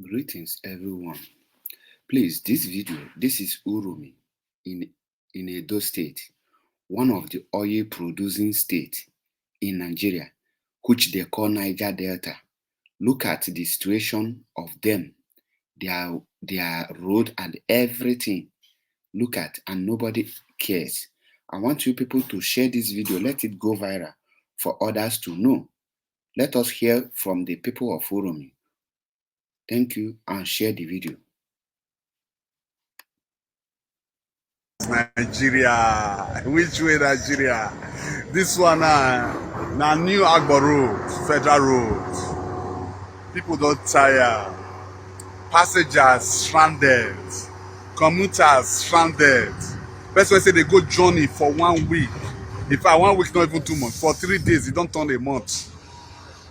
Greetings everyone. Please, this is Uromi in, in Edo State, one of the oil producing states in Nigeria, which they call Niger Delta. Look at the situation of them, their road and everything. Look at, and nobody cares. I want you people to share this video, let it go viral for others to know. Let us hear from the people of Uromi. Thank you, and share the video. Nigeria, which way Nigeria? This one na new Agbo Road, Federal Road. People don't tire. Passengers stranded. Commuters stranded. Person say they go journey for 1 week. In fact, 1 week not even 2 months. For 3 days, it don't turn a month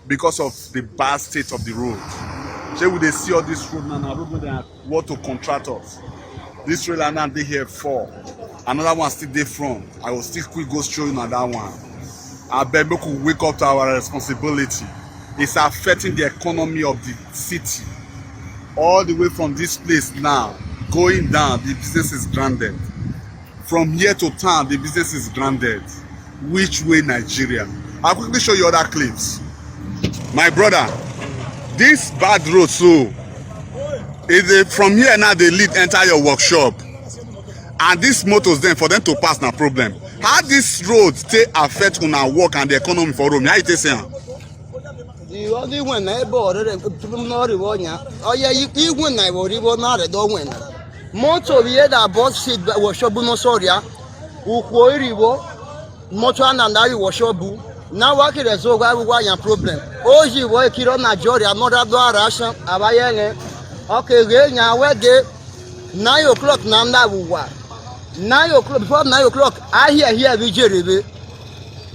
because of the bad state of the road. Shey we dey see all this road now, road wey they want to contract us. This trailer now dey here 4. Another one still dey front. I will still quick go show you that one. Abeg make we wake up to our responsibility. It's affecting the economy of the city. All the way from this place now, going down, the business is stranded. From here to town, the business is stranded. Which way Nigeria? I'll quickly show you other clips. My brother, this bad road so is from here now they lead enter your workshop, and these motos then for them to pass na problem. How this road take affect una work and the economy for Uromi? How you take say am? The only one I bought it no rivonya. Oh yeah, you win I will rivo na re do win. Moto we da boss seat workshop no soria. Ukwo rivo moto ananda we workshop. Now what is so why problem? Oji wo kiro na jori another do arasha abayele. Okay, nya we dey 9 o'clock na nda wuwa. 9 o'clock before 9 o'clock I hear we jerebe.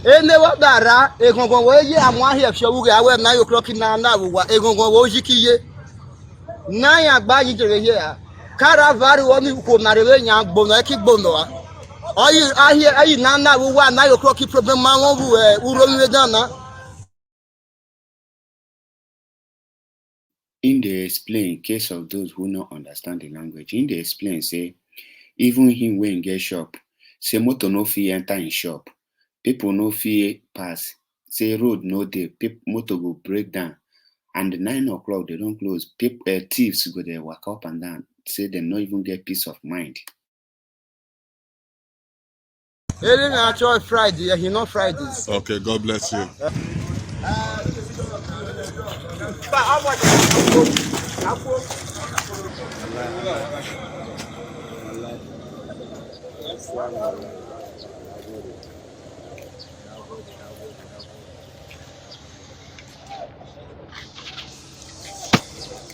Ene wa dara egungun wo ye amwa here showu ga we 9 o'clock na nda wuwa egungun wo jikiye. 9 agba yi jere here. Caravan wo mi ko na rewe nya gbona ki gbona wa. Ayi na nda wuwa 9 o'clock problem ma won wu Uromi Edo na. In dey explain, in case of those who no understand the language, in dey explain say even him wey get shop, say motor no fit enter in shop, people no fit pass, say road no dey, motor go break down, and 9 o'clock they don't close. Thieves go dey waka up and down, say they no even get peace of mind. Ele na actual Friday, he no Fridays. Okay, God bless you.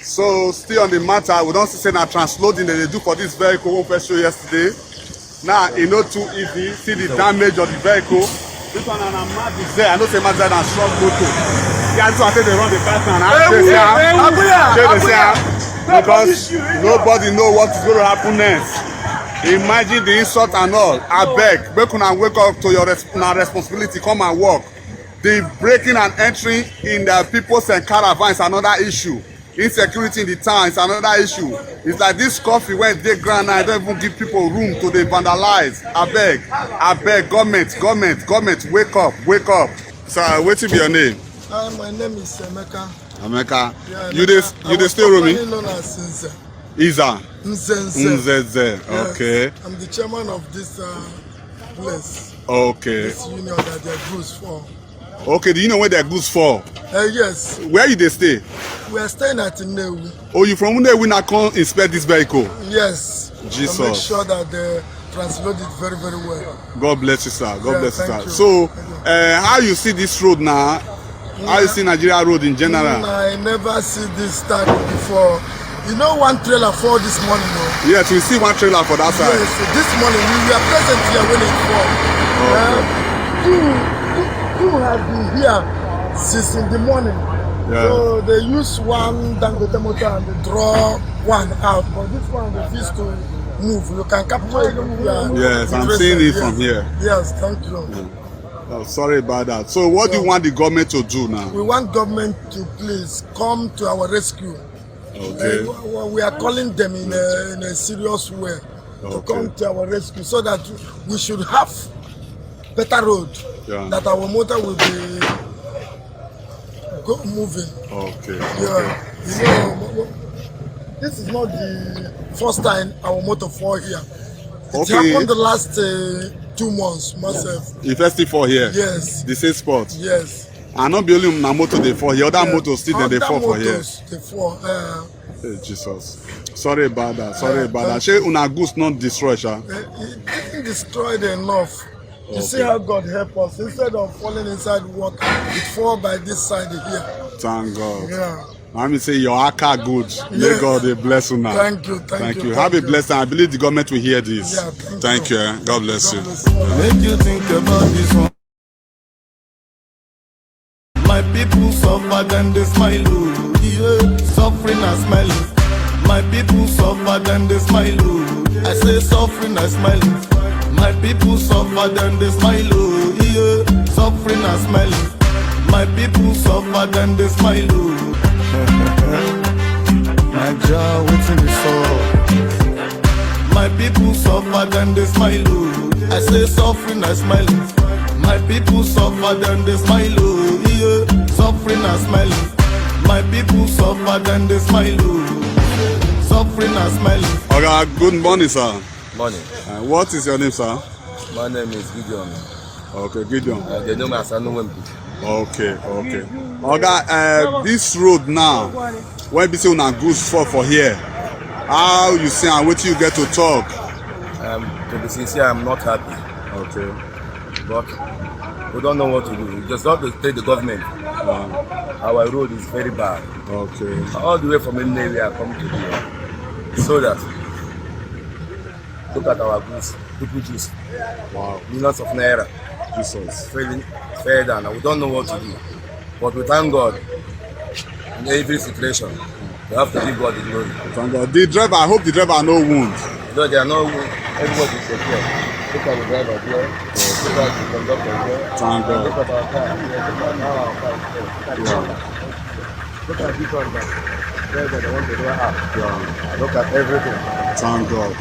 So still on the matter, we don't see na transloading that they do for this vehicle we first show yesterday. Now e no too easy. See the damage of the vehicle. This one and mad is there. I know say mad is a strong motor. Yeah, this one say they run the car now. Because nobody know what is going to happen next. Imagine the insult and all. I beg, make una wake up to your responsibility. Come and work. The breaking and entering in the people's and caravans is another issue. Insecurity in the town is another issue. It's like this coffee when they ground now, I don't even give people room to they vandalize. I beg, government, wake up. Sir, what is your name? My name is Emeka. Emeka, Yeah, you dey stay Uromi? known as Nze. Iza. Nze. Okay. Yes, I'm the chairman of this place. Okay. This union that they're goods for. Okay, do you know where their goods for? Yes, Where you dey stay? we are staying at Nnewi. Oh, you from Unewi now come inspect this vehicle? Yes. Jesus. To make sure that they translate it very, very well. God bless you, sir. God bless you, sir. thank you. So, Thank how you see this road now? How you see Nigeria road in general? I never see this start before. You know one trailer for this morning, no? Yes, we see one trailer for that side. Yes, this morning we were present here when it fall. Two have been here since in the morning. Yeah. So they use one Dangote motor and they draw one out. But this one refuse to move. You can capture it. Yes, I'm seeing it from here. Yes, thank you. Yeah. Oh, sorry about that. So what do you want the government to do now? We want government to please come to our rescue Okay. We are calling them in a serious way to come to our rescue so that we should have better road, that our motor will be moving. Okay. Yeah. You know, this is not the first time our motor fall here. It happened the last 2 months myself. The first fall here? Yes. The same spot? Yes. And not be only na motor they fall here, other motors still they fall for here. They fall. Hey, Jesus. Sorry about that. Sorry about that. Shey una goods not destroy, sha? It didn't destroy enough. You see how God help us. Instead of falling inside water, it fall by this side here. Thank God. Yeah. Let me say your aka good. May God bless you now. Thank you. Thank you. Have a blessed time. I believe the government will hear this. Yeah, thank you. God bless you. Make you think about this one. My people suffer then they smile. Yeah, suffering and smiling. My people suffer then they smile. I say suffering and smiling. My people suffer then they smile. Yeah, suffering and smiling. My people suffer then they smile. Niger, waiting is all. My people suffer then they smile. I say suffering and smiling. My people suffer then they smile. Yeah, suffering and smiling. My people suffer then they smile. Suffering and smiling. Okay, good morning, sir. Morning. What is your name, sir? My name is Gideon. Okay, Gideon. They know me as Anuwempi. Okay. Okay, this road now, when we say una goods for here, how you see and what you get to talk? To be sincere, I'm not happy. Okay. But we don't know what to do. We just have to tell the government. Our road is very bad. Okay. All the way from India, we are coming to here. So that, look at our goods, people juice. Wow. Millions of naira. Jesus. Fell down. We don't know what to do. But we thank God in every situation. We have to give God the glory. Thank God. The driver, I hope the driver no wound. No, there are no wound. Everybody is secure. Look at the driver here. Look at the conductor here. Thank God. Look at our car here. Look at our car here. Look at this one back. They want to do out. Look at everything. Thank God.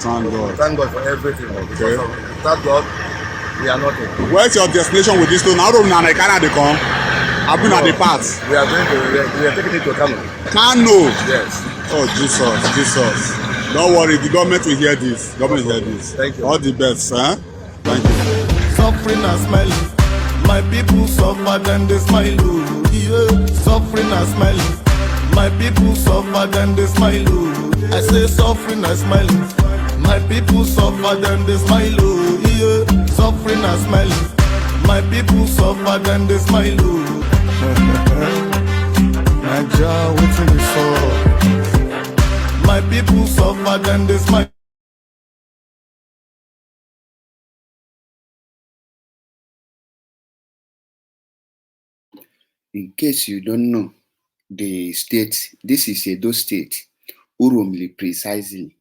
Thank God for everything. Okay. Thank God, we are nothing. Where's your destination with this stone? How do you know they come? I've been at the parts. We are taking it to Kano. Kano? Yes. Oh, Jesus. Don't worry, the government will hear this. Thank you. All the best, huh? Thank you. Suffering and smiling. My people suffer then they smile. Yeah, suffering and smiling. My people suffer then they smile. I say suffering and smiling. My people suffer then they smile. Yeah, suffering and smiling. My people suffer then they smile. Niger, waiting is all. My people suffer then they smile. In case you don't know, the state, this is Edo State, Uromi precisely,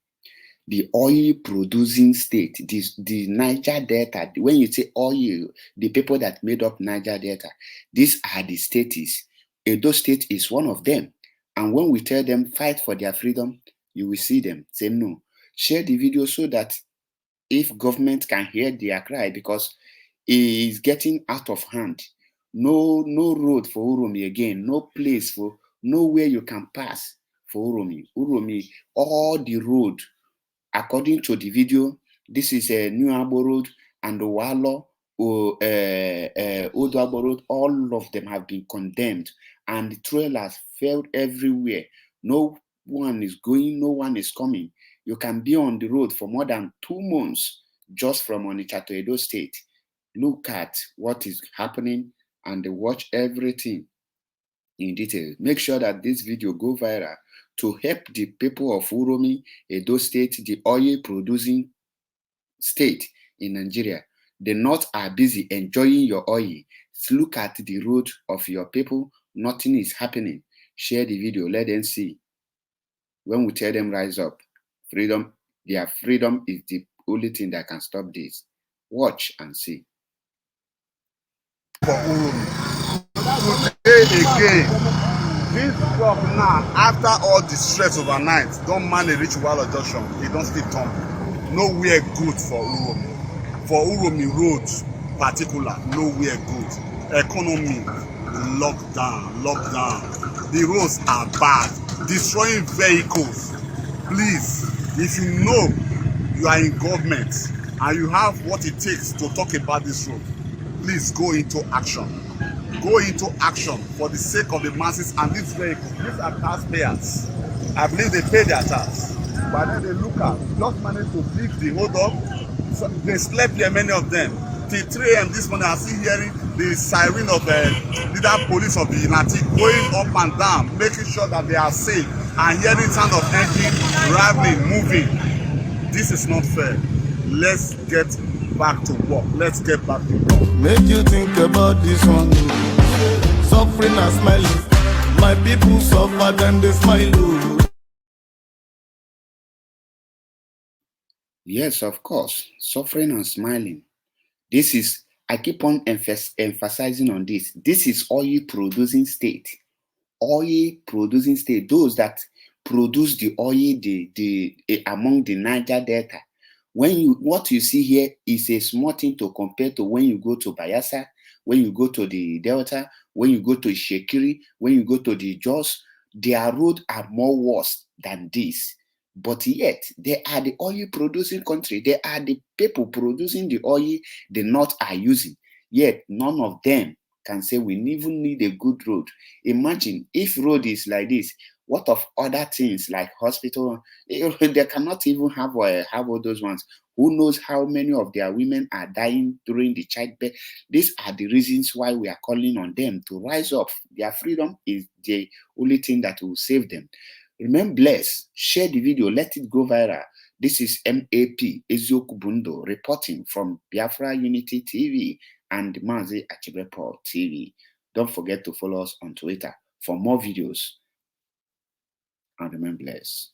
the oil producing state, the Niger Delta. When you say oil, the people that made up Niger Delta, these are the states. Edo State is one of them. And when we tell them fight for their freedom, you will see them say no. Share the video so that if government can hear their cry, because it is getting out of hand. No road for Uromi again. No place for, nowhere you can pass for Uromi. Uromi, all the road, according to the video, this is a New Abo Road and Walo, Old Abo Road. All of them have been condemned, and the trailers failed everywhere. No one is going, no one is coming. You can be on the road for more than 2 months just from Onitsha to Edo State. Look at what is happening and watch everything in detail. Make sure that this video go viral to help the people of Uromi, Edo State, the oil producing state in Nigeria. The North are busy enjoying your oil. Look at the road of your people. Nothing is happening. Share the video. Let them see. When we tell them rise up, freedom, their freedom is the only thing that can stop this. Watch and see. For Uromi. Today again, This truck now, after all the stress overnight, don't manage reach Walo Junction. It don't still tumble. Nowhere good for Uromi. For Uromi roads, particular, nowhere good. Economy, lockdown. The roads are bad. Destroying vehicles. Please, if you know you are in government and you have what it takes to talk about this road, please go into action. Go into action for the sake of the masses and these vehicles. These are taxpayers. I believe they pay their tax. But then they look at, just managed to dig the hold up. So they slept here, many of them. Till 3 a.m. this morning, I'm still hearing the siren of the police of the United going up and down, making sure that they are safe and hearing sound of engine rattling, moving. This is not fair. Let's get back to work. Let's get back to work. Make you think about this one. Suffering and smiling. My people suffer, then they smile. Yes, of course. Suffering and smiling. This is, I keep on emphasizing on this. This is oil producing state. Oil producing state. Those that produce the oil among the Niger Delta. What you see here is a small thing to compare to when you go to Bayelsa, when you go to the Delta, when you go to Shekiri, when you go to the Jos. Their roads are more worse than this. But yet, they are the oil producing country. They are the people producing the oil the North are using. Yet, none of them can say we even need a good road. Imagine if road is like this, what of other things like hospital? They cannot even have all those ones. Who knows how many of their women are dying during the childbirth? These are the reasons why we are calling on them to rise up. Their freedom is the only thing that will save them. Remain blessed. Share the video. Let it go viral. This is MAP Ezioku Bundo reporting from Biafra Unity TV and Mazi Achibepo TV. Don't forget to follow us on Twitter for more videos. And remain blessed.